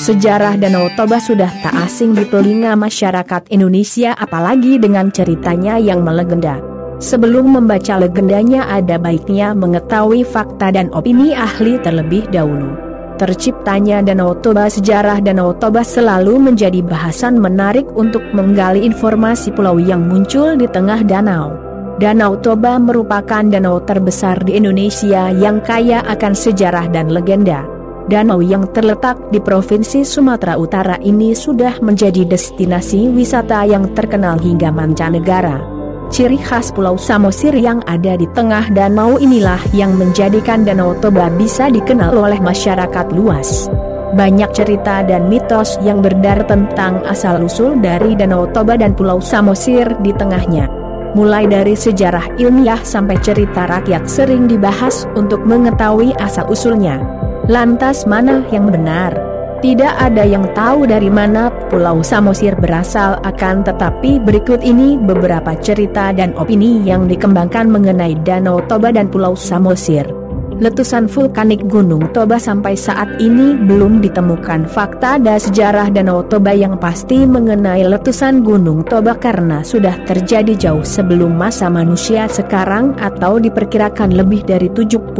Sejarah Danau Toba sudah tak asing di telinga masyarakat Indonesia, apalagi dengan ceritanya yang melegenda. Sebelum membaca legendanya, ada baiknya mengetahui fakta dan opini ahli terlebih dahulu. Terciptanya Danau Toba. Sejarah Danau Toba selalu menjadi bahasan menarik untuk menggali informasi pulau yang muncul di tengah danau. Danau Toba merupakan danau terbesar di Indonesia yang kaya akan sejarah dan legenda. Danau yang terletak di Provinsi Sumatera Utara ini sudah menjadi destinasi wisata yang terkenal hingga mancanegara. Ciri khas Pulau Samosir yang ada di tengah danau inilah yang menjadikan Danau Toba bisa dikenal oleh masyarakat luas. Banyak cerita dan mitos yang beredar tentang asal-usul dari Danau Toba dan Pulau Samosir di tengahnya. Mulai dari sejarah ilmiah sampai cerita rakyat sering dibahas untuk mengetahui asal-usulnya. Lantas mana yang benar? Tidak ada yang tahu dari mana Pulau Samosir berasal, akan tetapi berikut ini beberapa cerita dan opini yang dikembangkan mengenai Danau Toba dan Pulau Samosir. Letusan vulkanik Gunung Toba. Sampai saat ini belum ditemukan fakta dan sejarah Danau Toba yang pasti mengenai letusan Gunung Toba karena sudah terjadi jauh sebelum masa manusia sekarang atau diperkirakan lebih dari 75.000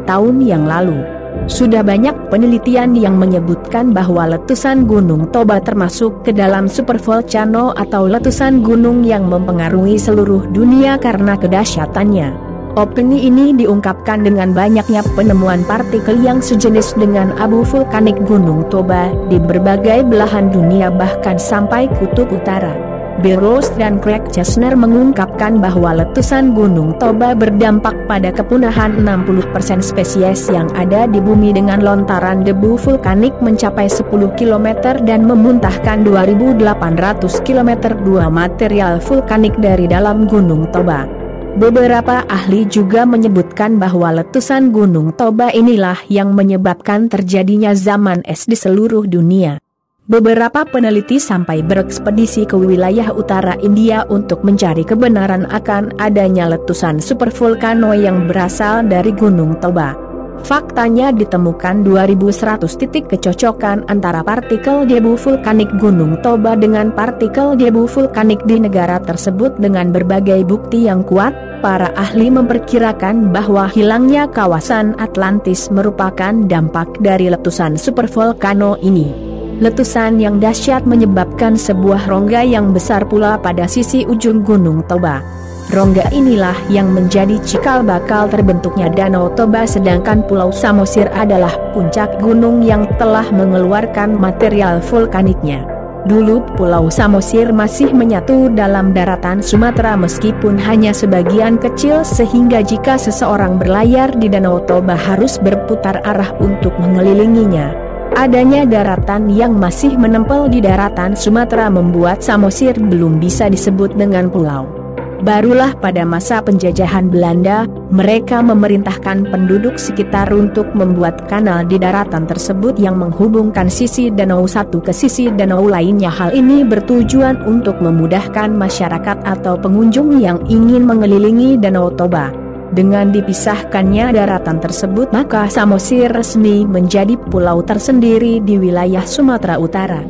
tahun yang lalu. Sudah banyak penelitian yang menyebutkan bahwa letusan Gunung Toba termasuk ke dalam supervolcano atau letusan gunung yang mempengaruhi seluruh dunia karena kedahsyatannya. Opini ini diungkapkan dengan banyaknya penemuan partikel yang sejenis dengan abu vulkanik Gunung Toba di berbagai belahan dunia, bahkan sampai kutub utara. Bill Ross dan Craig Chesner mengungkapkan bahwa letusan Gunung Toba berdampak pada kepunahan 60% spesies yang ada di bumi dengan lontaran debu vulkanik mencapai 10 km dan memuntahkan 2.800 km dua material vulkanik dari dalam Gunung Toba. Beberapa ahli juga menyebutkan bahwa letusan Gunung Toba inilah yang menyebabkan terjadinya zaman es di seluruh dunia. Beberapa peneliti sampai berekspedisi ke wilayah utara India untuk mencari kebenaran akan adanya letusan supervolcano yang berasal dari Gunung Toba. Faktanya ditemukan 2.100 titik kecocokan antara partikel debu vulkanik Gunung Toba dengan partikel debu vulkanik di negara tersebut dengan berbagai bukti yang kuat. Para ahli memperkirakan bahwa hilangnya kawasan Atlantis merupakan dampak dari letusan supervolcano ini. Letusan yang dahsyat menyebabkan sebuah rongga yang besar pula pada sisi ujung Gunung Toba. Rongga inilah yang menjadi cikal bakal terbentuknya Danau Toba, sedangkan Pulau Samosir adalah puncak gunung yang telah mengeluarkan material vulkaniknya. Dulu Pulau Samosir masih menyatu dalam daratan Sumatera meskipun hanya sebagian kecil, sehingga jika seseorang berlayar di Danau Toba harus berputar arah untuk mengelilinginya. Adanya daratan yang masih menempel di daratan Sumatera membuat Samosir belum bisa disebut dengan pulau. Barulah pada masa penjajahan Belanda, mereka memerintahkan penduduk sekitar untuk membuat kanal di daratan tersebut yang menghubungkan sisi danau satu ke sisi danau lainnya. Hal ini bertujuan untuk memudahkan masyarakat atau pengunjung yang ingin mengelilingi Danau Toba. Dengan dipisahkannya daratan tersebut, maka Samosir resmi menjadi pulau tersendiri di wilayah Sumatera Utara.